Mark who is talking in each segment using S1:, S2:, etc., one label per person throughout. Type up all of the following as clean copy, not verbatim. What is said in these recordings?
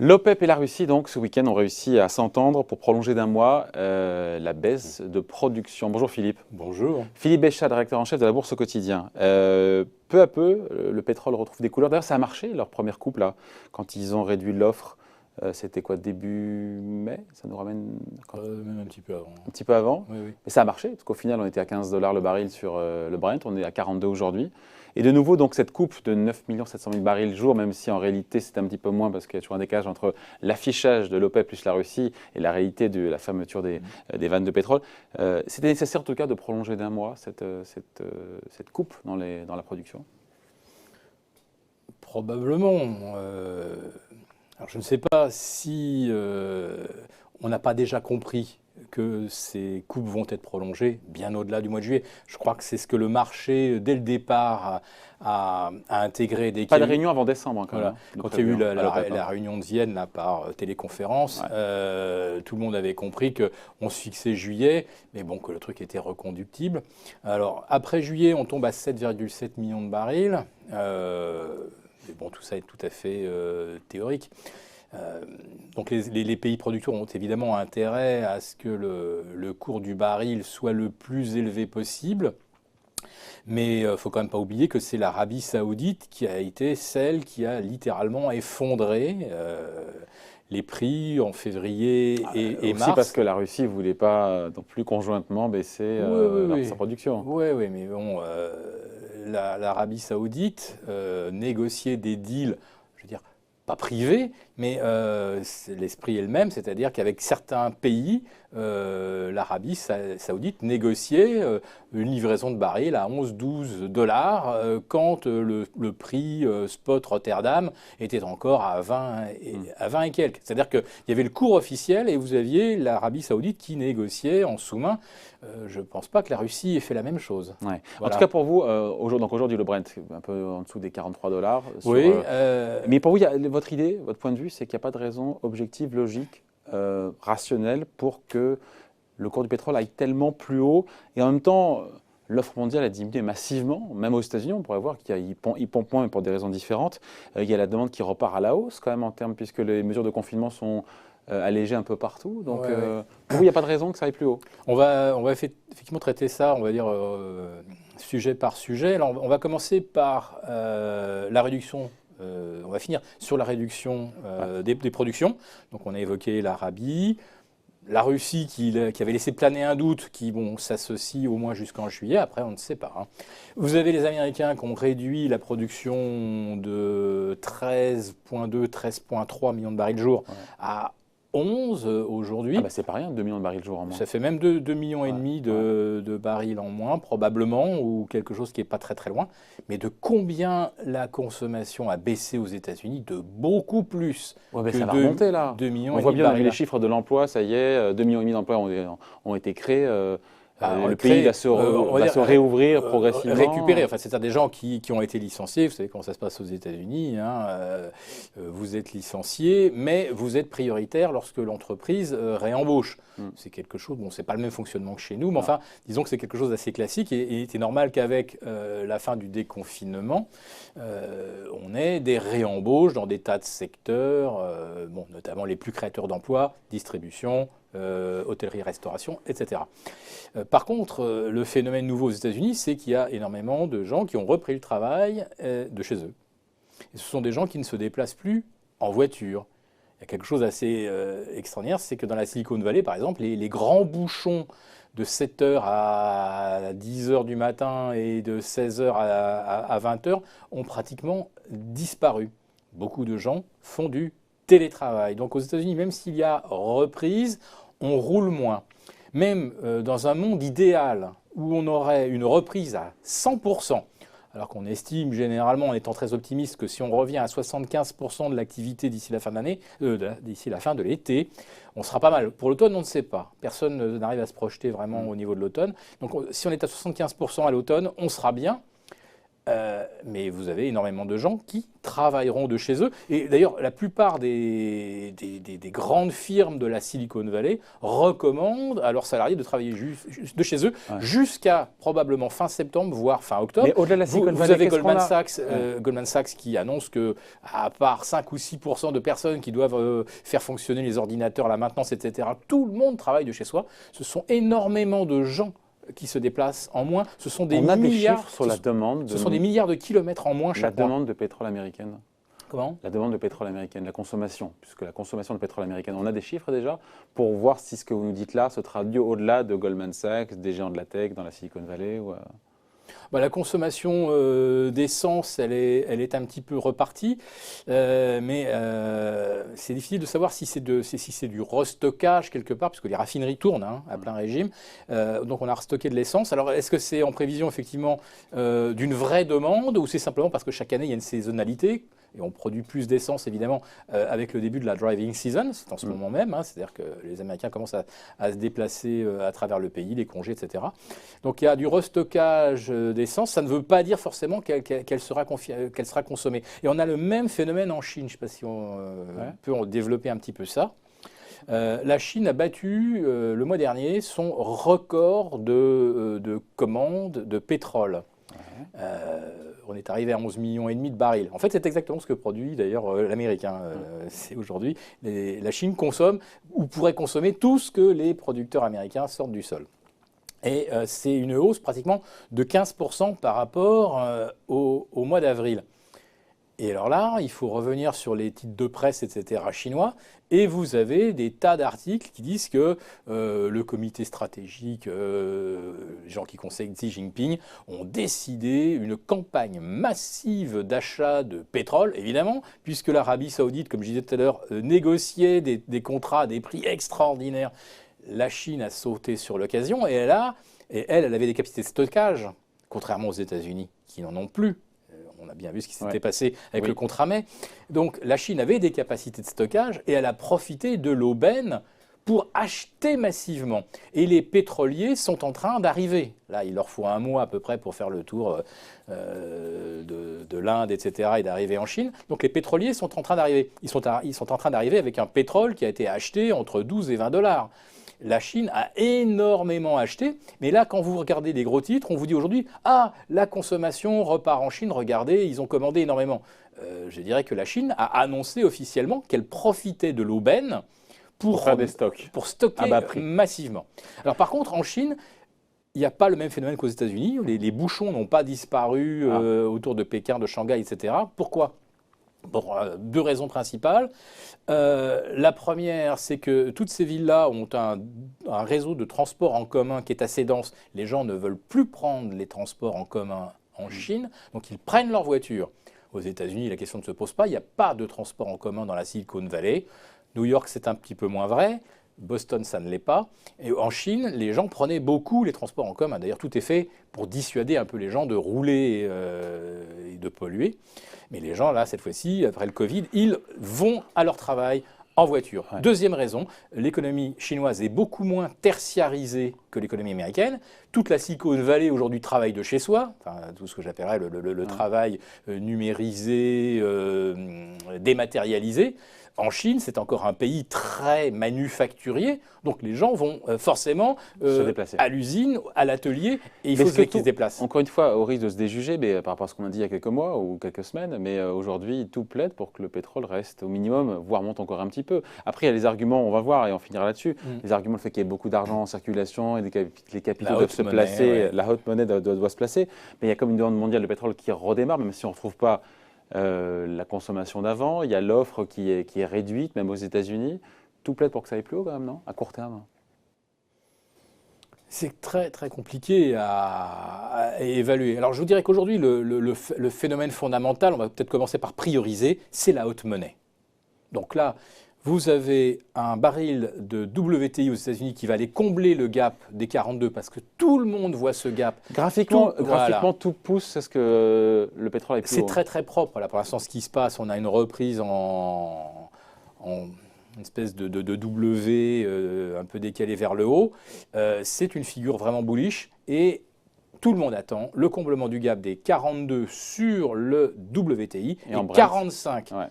S1: L'OPEP et la Russie, donc, ce week-end, ont réussi à s'entendre pour prolonger d'un mois la baisse de production. Bonjour Philippe.
S2: Bonjour.
S1: Philippe Béchat, directeur en chef de la Bourse au quotidien. Peu à peu, le pétrole retrouve des couleurs. D'ailleurs, ça a marché, leur première coupe, là, quand ils ont réduit l'offre. C'était quoi, début mai? Ça nous ramène
S2: Même un petit peu avant.
S1: Un petit peu avant.
S2: Oui, oui.
S1: Mais ça a marché, parce qu'au final, on était à 15 $ le baril sur le Brent, on est à 42 aujourd'hui. Et de nouveau, donc, cette coupe de 9 700 000 barils jour, même si en réalité c'est un petit peu moins, parce qu'il y a toujours un décalage entre l'affichage de l'OPEP plus la Russie et la réalité de la fermeture des vannes de pétrole. C'était nécessaire en tout cas de prolonger d'un mois cette coupe dans la production?
S2: Probablement. Alors je ne sais pas si on n'a pas déjà compris que ces coupes vont être prolongées bien au-delà du mois de juillet. Je crois que c'est ce que le marché, dès le départ, a intégré.
S1: Pas de réunion avant décembre, quand
S2: voilà.
S1: même.
S2: Quand il y a eu la réunion de Vienne là, par téléconférence, ouais. Tout le monde avait compris qu'on se fixait juillet, mais bon, que le truc était reconductible. Alors, après juillet, on tombe à 7,7 millions de barils. Mais bon, tout ça est tout à fait théorique. Donc les pays producteurs ont évidemment intérêt à ce que le cours du baril soit le plus élevé possible. Mais il ne faut quand même pas oublier que c'est l'Arabie Saoudite qui a été celle qui a littéralement effondré les prix en février et mars.
S1: Aussi parce que la Russie ne voulait pas non plus conjointement baisser sa production.
S2: Oui, mais bon, l'Arabie Saoudite négociait des deals, je veux dire, pas privés, mais l'esprit est le même, c'est-à-dire qu'avec certains pays, l'Arabie Saoudite négociait une livraison de barils à 11-12 $ quand le prix spot Rotterdam était encore à 20 et quelques. C'est-à-dire qu'il y avait le cours officiel et vous aviez l'Arabie Saoudite qui négociait en sous-main. Je ne pense pas que la Russie ait fait la même chose.
S1: Ouais.
S2: Voilà.
S1: En tout cas pour vous, aujourd'hui le Brent, un peu en dessous des 43 $.
S2: Oui.
S1: Mais pour vous, votre idée, votre point de vue, c'est qu'il n'y a pas de raison objective, logique, rationnelle pour que le cours du pétrole aille tellement plus haut. Et en même temps, l'offre mondiale a diminué massivement. Même aux États-Unis, on pourrait voir qu'il pompe moins, mais pour des raisons différentes. Il y a la demande qui repart à la hausse quand même en termes, puisque les mesures de confinement sont allégées un peu partout. Donc, pour vous, il n'y a pas de raison que ça aille plus haut.
S2: On va effectivement traiter ça, on va dire, sujet par sujet. Alors, on va commencer par la réduction. On va finir sur la réduction des productions. Donc on a évoqué l'Arabie, la Russie qui avait laissé planer un doute, qui s'associe au moins jusqu'en juillet, après on ne sait pas. Hein. Vous avez les Américains qui ont réduit la production de 13,2, 13,3 millions de barils jour à 11 aujourd'hui.
S1: Ah bah c'est pas rien, 2 millions de barils jour en moins.
S2: Ça fait même 2,5 millions de barils en moins, probablement, ou quelque chose qui n'est pas très très loin. Mais de combien la consommation a baissé aux États-Unis? De beaucoup plus.
S1: Ouais, ça va remonter là.
S2: 2 millions
S1: on voit bien
S2: barils.
S1: Les chiffres de l'emploi, ça y est, 2,5 millions d'emplois ont été créés. Le pays va se réouvrir progressivement.
S2: Récupérer, enfin, c'est-à-dire des gens qui ont été licenciés. Vous savez comment ça se passe aux États-Unis. Hein, vous êtes licencié, mais vous êtes prioritaire lorsque l'entreprise réembauche. C'est quelque chose, c'est pas le même fonctionnement que chez nous, mais enfin, disons que c'est quelque chose d'assez classique. Et c'est normal qu'avec la fin du déconfinement, on ait des réembauches dans des tas de secteurs, notamment les plus créateurs d'emplois, distribution, hôtellerie-restauration, etc. Par contre, le phénomène nouveau aux États-Unis, c'est qu'il y a énormément de gens qui ont repris le travail de chez eux. Et ce sont des gens qui ne se déplacent plus en voiture. Il y a quelque chose d'assez extraordinaire, c'est que dans la Silicon Valley, par exemple, les grands bouchons de 7h à 10h du matin et de 16h à 20h ont pratiquement disparu. Beaucoup de gens font du télétravail. Donc aux États-Unis, même s'il y a reprise, on roule moins. Même dans un monde idéal où on aurait une reprise à 100%, alors qu'on estime généralement, en étant très optimiste, que si on revient à 75% de l'activité d'ici la fin de l'année, d'ici la fin de l'été, on sera pas mal. Pour l'automne, on ne sait pas. Personne n'arrive à se projeter vraiment au niveau de l'automne. Donc si on est à 75% à l'automne, on sera bien. Mais vous avez énormément de gens qui travailleront de chez eux. Et d'ailleurs, la plupart des grandes firmes de la Silicon Valley recommandent à leurs salariés de travailler de chez eux jusqu'à probablement fin septembre, voire fin octobre.
S1: Mais au-delà de la Silicon Valley,
S2: vous avez Goldman Sachs qui annonce que, à part 5 ou 6% de personnes qui doivent faire fonctionner les ordinateurs, la maintenance, etc., tout le monde travaille de chez soi. Ce sont énormément de gens qui se déplacent en moins. Ce sont des
S1: milliards sur la demande.
S2: Ce sont des milliards de kilomètres en moins chaque mois.
S1: La demande de pétrole américaine.
S2: Comment ?
S1: La demande de pétrole américaine, la consommation, puisque la consommation de pétrole américaine, on a des chiffres déjà pour voir si ce que vous nous dites là se traduit au-delà de Goldman Sachs, des géants de la tech dans la Silicon Valley ou
S2: La consommation d'essence, elle est un petit peu repartie, mais c'est difficile de savoir si c'est du restockage quelque part, puisque les raffineries tournent à plein régime. Donc on a restocké de l'essence. Alors est-ce que c'est en prévision effectivement d'une vraie demande, ou c'est simplement parce que chaque année il y a une saisonnalité ? Et on produit plus d'essence, évidemment, avec le début de la driving season, c'est en ce moment même, c'est-à-dire que les Américains commencent à se déplacer à travers le pays, les congés, etc. Donc il y a du restockage d'essence, ça ne veut pas dire forcément qu'elle sera consommée. Et on a le même phénomène en Chine, je ne sais pas si on peut développer un petit peu ça. La Chine a battu le mois dernier son record de commandes de pétrole. On est arrivé à 11,5 millions de barils. En fait, c'est exactement ce que produit d'ailleurs l'Amérique. C'est aujourd'hui, la Chine consomme ou pourrait consommer tout ce que les producteurs américains sortent du sol. Et c'est une hausse pratiquement de 15% par rapport au mois d'avril. Et alors là, il faut revenir sur les titres de presse, etc. chinois, et vous avez des tas d'articles qui disent que le comité stratégique, les gens qui conseillent Xi Jinping, ont décidé une campagne massive d'achat de pétrole, évidemment, puisque l'Arabie Saoudite, comme je disais tout à l'heure, négociait des contrats à des prix extraordinaires. La Chine a sauté sur l'occasion, et elle avait des capacités de stockage, contrairement aux États-Unis, qui n'en ont plus. On a bien vu ce qui s'était passé avec le contrat mai. Donc la Chine avait des capacités de stockage et elle a profité de l'aubaine pour acheter massivement. Et les pétroliers sont en train d'arriver. Là, il leur faut un mois à peu près pour faire le tour de l'Inde, etc. et d'arriver en Chine. Donc les pétroliers sont en train d'arriver. Ils sont en train d'arriver avec un pétrole qui a été acheté entre 12 et 20 $. La Chine a énormément acheté, mais là, quand vous regardez les gros titres, on vous dit aujourd'hui « Ah, la consommation repart en Chine, regardez, ils ont commandé énormément ». Je dirais que la Chine a annoncé officiellement qu'elle profitait de l'aubaine pour
S1: faire des stocks,
S2: pour stocker massivement. Alors par contre, en Chine, il n'y a pas le même phénomène qu'aux États-Unis. Les bouchons n'ont pas disparu autour de Pékin, de Shanghai, etc. Pourquoi ? Pour deux raisons principales. La première, c'est que toutes ces villes-là ont un réseau de transport en commun qui est assez dense. Les gens ne veulent plus prendre les transports en commun en Chine, donc ils prennent leur voiture. Aux États-Unis, la question ne se pose pas. Il n'y a pas de transport en commun dans la Silicon Valley. New York, c'est un petit peu moins vrai. Boston, ça ne l'est pas. Et en Chine, les gens prenaient beaucoup les transports en commun. D'ailleurs, tout est fait pour dissuader un peu les gens de rouler et de polluer. Mais les gens, là, cette fois-ci, après le Covid, ils vont à leur travail en voiture. Ouais. Deuxième raison, l'économie chinoise est beaucoup moins tertiarisée que l'économie américaine. Toute la Silicon Valley aujourd'hui travaille de chez soi, enfin, tout ce que j'appellerais le travail numérisé, dématérialisé. En Chine, c'est encore un pays très manufacturier, donc les gens vont forcément à l'usine, à l'atelier, et il faut qu'ils se déplacent.
S1: Encore une fois, au risque de se déjuger, mais par rapport à ce qu'on a dit il y a quelques mois ou quelques semaines, mais aujourd'hui, tout plaide pour que le pétrole reste au minimum, voire monte encore un petit peu. Après, il y a les arguments, on va voir, et on finira là-dessus. Les arguments, le fait qu'il y ait beaucoup d'argent en circulation et que les capitaux doivent se placer, la haute monnaie doit se placer, mais il y a comme une demande mondiale de pétrole qui redémarre, même si on ne retrouve pas la consommation d'avant, il y a l'offre qui est réduite, même aux États-Unis. Tout plaide pour que ça aille plus haut quand même, non ? À court terme.
S2: C'est très très compliqué à évaluer. Alors je vous dirais qu'aujourd'hui, le phénomène fondamental, on va peut-être commencer par prioriser, c'est la haute monnaie. Donc là, vous avez un baril de WTI aux États-Unis qui va aller combler le gap des 42 parce que tout le monde voit ce gap.
S1: Graphiquement, tout pousse à ce que le pétrole est plus haut.
S2: C'est très très propre. Là, pour l'instant, ce qui se passe, on a une reprise en une espèce de W un peu décalé vers le haut. C'est une figure vraiment bullish et tout le monde attend le comblement du gap des 42 sur le WTI et
S1: en Brent.
S2: 45,
S1: Ouais.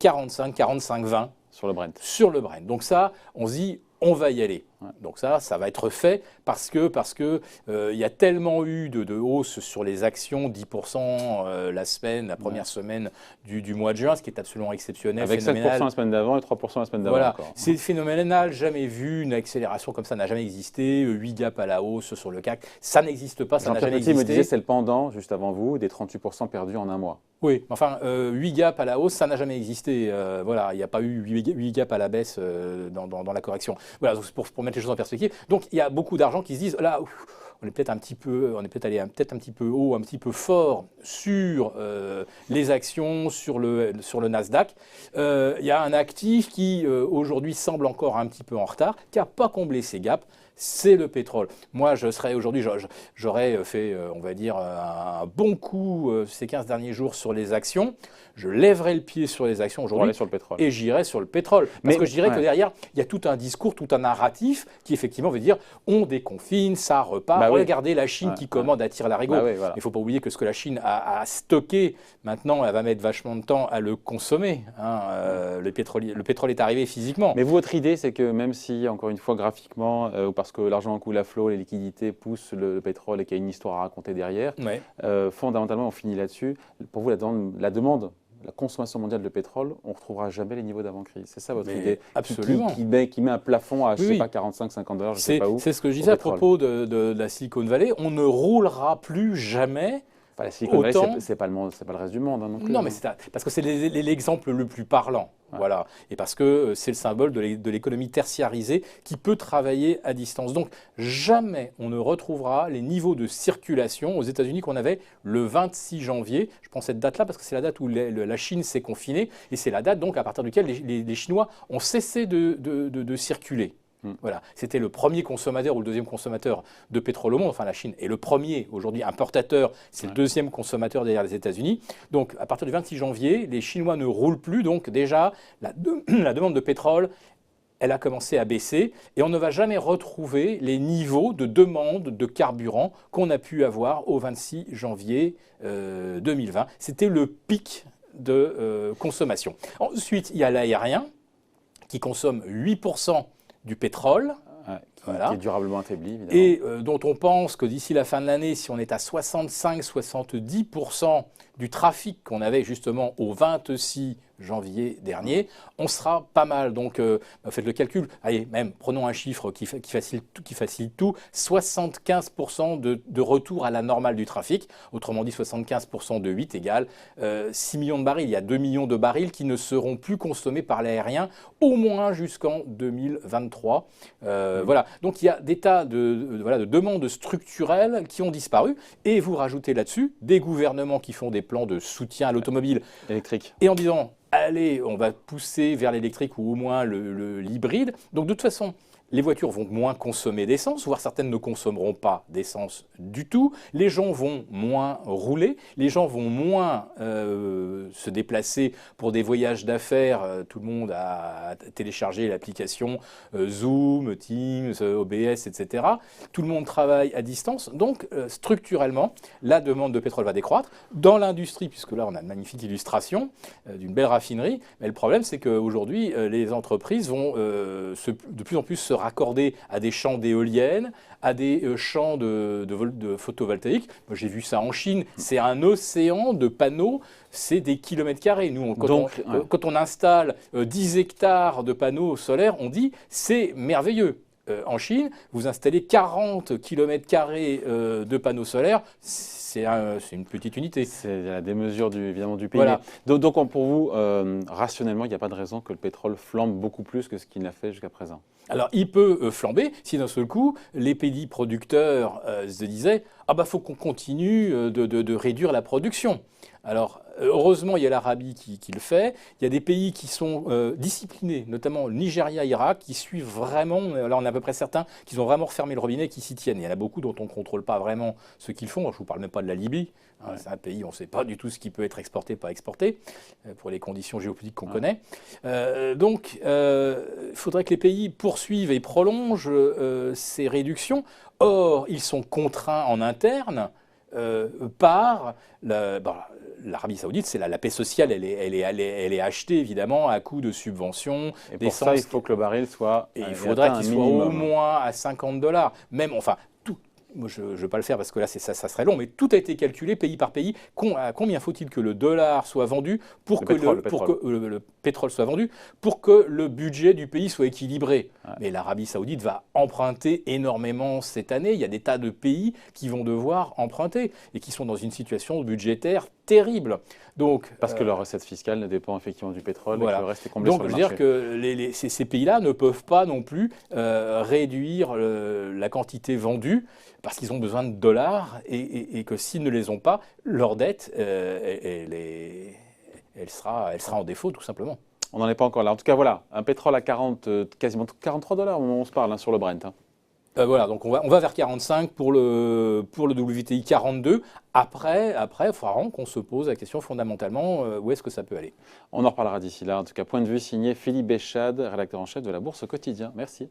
S2: 45-20
S1: Sur le Brent.
S2: sur le Brent. Donc ça, on se dit, on va y aller.
S1: Ouais.
S2: Donc ça va être fait parce que y a tellement eu de hausse sur les actions, 10% la première semaine du mois de juin, ce qui est absolument exceptionnel,
S1: Avec
S2: phénoménal.
S1: 5% la semaine d'avant et 3% la semaine d'avant
S2: Voilà,
S1: encore.
S2: c'est phénoménal, jamais vu, une accélération comme ça n'a jamais existé, 8 gaps à la hausse sur le CAC, ça n'existe pas, ça n'a
S1: Jean-Pierre
S2: jamais
S1: Petit me
S2: existé.
S1: disait c'est le pendant, juste avant vous, des 38% perdus en un mois.
S2: Oui, enfin, 8 gaps à la hausse, ça n'a jamais existé. Voilà, il n'y a pas eu 8 gaps à la baisse dans la correction. Voilà, donc pour mettre les choses en perspective. Donc, il y a beaucoup d'argent qui se disent, là, on est peut-être allé peut-être un petit peu haut, un petit peu fort sur les actions, sur le Nasdaq. Il y a un actif qui, aujourd'hui, semble encore un petit peu en retard, qui n'a pas comblé ses gaps. C'est le pétrole. Moi, j'aurais fait, on va dire, un bon coup ces 15 derniers jours sur les actions. Je lèverai le pied sur les actions aujourd'hui
S1: sur le pétrole.
S2: et j'irai sur le pétrole. Parce que je dirais que derrière, il y a tout un discours, tout un narratif qui effectivement veut dire on déconfine, ça repart. Regardez la Chine qui commande à tir l'arigot. Il ne faut pas oublier que ce que la Chine a stocké, maintenant, elle va mettre vachement de temps à le consommer. Le pétrole est arrivé physiquement.
S1: Mais votre idée, c'est que même si, encore une fois, graphiquement, parce que l'argent coule à flot, les liquidités poussent le pétrole et qu'il y a une histoire à raconter derrière, fondamentalement, on finit là-dessus. Pour vous, la demande, la consommation mondiale de pétrole, on ne retrouvera jamais les niveaux d'avant-crise. C'est ça votre idée?
S2: Absolument.
S1: Qui met un plafond à, je ne sais pas, 45-50 $, je ne sais pas où.
S2: C'est ce que je disais à propos de la Silicon Valley. On ne roulera plus jamais.
S1: Enfin, la Silicon Valley, ce n'est pas le reste du monde non plus.
S2: Non, mais parce que c'est l'exemple le plus parlant. Voilà. Et parce que c'est le symbole de l'économie tertiarisée qui peut travailler à distance. Donc, jamais on ne retrouvera les niveaux de circulation aux États-Unis qu'on avait le 26 janvier. Je prends cette date-là parce que c'est la date où la Chine s'est confinée et c'est la date donc à partir de laquelle les Chinois ont cessé de circuler. Voilà. C'était le premier consommateur ou le deuxième consommateur de pétrole au monde. Enfin, la Chine est le premier aujourd'hui importateur. C'est le deuxième consommateur derrière les États-Unis. Donc, à partir du 26 janvier, les Chinois ne roulent plus. Donc, déjà, la demande de pétrole, elle a commencé à baisser. Et on ne va jamais retrouver les niveaux de demande de carburant qu'on a pu avoir au 26 janvier 2020. C'était le pic de consommation. Ensuite, il y a l'aérien qui consomme 8% du pétrole,
S1: qui est durablement affaibli, évidemment.
S2: et dont on pense que d'ici la fin de l'année, si on est à 65-70% du trafic qu'on avait justement au 26 janvier dernier, on sera pas mal. Donc, faites le calcul. Allez, même prenons un chiffre qui facilite tout. 75% de retour à la normale du trafic. Autrement dit, 75% de 8 égale 6 millions de barils. Il y a 2 millions de barils qui ne seront plus consommés par l'aérien, au moins jusqu'en 2023. Voilà. Donc, il y a des tas de demandes structurelles qui ont disparu. Et vous rajoutez là-dessus des gouvernements qui font des plans de soutien à l'automobile
S1: électrique.
S2: Et en disant, allez, on va pousser vers l'électrique ou au moins l'hybride. Donc de toute façon, les voitures vont moins consommer d'essence, voire certaines ne consommeront pas d'essence du tout. Les gens vont moins rouler, les gens vont moins se déplacer pour des voyages d'affaires. Tout le monde a téléchargé l'application Zoom, Teams, OBS, etc. Tout le monde travaille à distance. Donc structurellement, la demande de pétrole va décroître. Dans l'industrie, puisque là on a une magnifique illustration d'une belle raffinerie, mais le problème c'est qu'aujourd'hui les entreprises vont de plus en plus se raccorder à des champs d'éoliennes, à des champs de photovoltaïque. Moi, j'ai vu ça en Chine. C'est un océan de panneaux. C'est des kilomètres carrés. Nous, quand on installe 10 hectares de panneaux solaires, on dit c'est merveilleux. En Chine, vous installez 40 km² de panneaux solaires, c'est une petite unité.
S1: C'est la démesure évidemment du pays.
S2: Voilà.
S1: Donc pour vous, rationnellement, il n'y a pas de raison que le pétrole flambe beaucoup plus que ce qu'il n'a fait jusqu'à présent.
S2: Alors, il peut flamber si d'un seul coup, les pays producteurs se disaient « Ah bah, faut qu'on continue de réduire la production ». Alors, heureusement, il y a l'Arabie qui le fait. Il y a des pays qui sont disciplinés, notamment le Nigeria, Irak, qui suivent vraiment, là on est à peu près certains, qu'ils ont vraiment refermé le robinet et qui s'y tiennent. Il y en a beaucoup dont on ne contrôle pas vraiment ce qu'ils font. Je ne vous parle même pas de la Libye. C'est un pays, on ne sait pas du tout ce qui peut être exporté, pas exporté, pour les conditions géopolitiques qu'on connaît. Donc, il faudrait que les pays poursuivent et prolongent ces réductions. Or, ils sont contraints en interne par l'Arabie Saoudite. C'est la paix sociale, elle est achetée évidemment à coût de subventions.
S1: Et pour ça, il faut que le baril soit.
S2: Et il faudrait qu'il soit au moins à $50. Même, enfin, tout. Moi, je ne vais pas le faire parce que là, ça serait long, mais tout a été calculé pays par pays. Combien faut-il que le dollar soit vendu pour que le pétrole soit vendu pour que le budget du pays soit équilibré. Ouais. Mais l'Arabie Saoudite va emprunter énormément cette année. Il y a des tas de pays qui vont devoir emprunter et qui sont dans une situation budgétaire terrible. Donc,
S1: parce que leur recette fiscale ne dépend effectivement du pétrole et que le reste est comblé sur le marché.
S2: Donc, je veux dire que ces pays-là ne peuvent pas non plus réduire la quantité vendue parce qu'ils ont besoin de dollars et que s'ils ne les ont pas, leur dette, elle sera en défaut tout simplement.
S1: On n'en est pas encore là. En tout cas, voilà, un pétrole à quasiment $43 au moment où on se parle sur le Brent.
S2: Voilà, donc on va vers 45 pour le WTI 42. Après, il faudra qu'on se pose la question fondamentalement, où est-ce que ça peut aller?
S1: On en reparlera d'ici là. En tout cas, point de vue signé Philippe Béchade, rédacteur en chef de la Bourse au quotidien. Merci.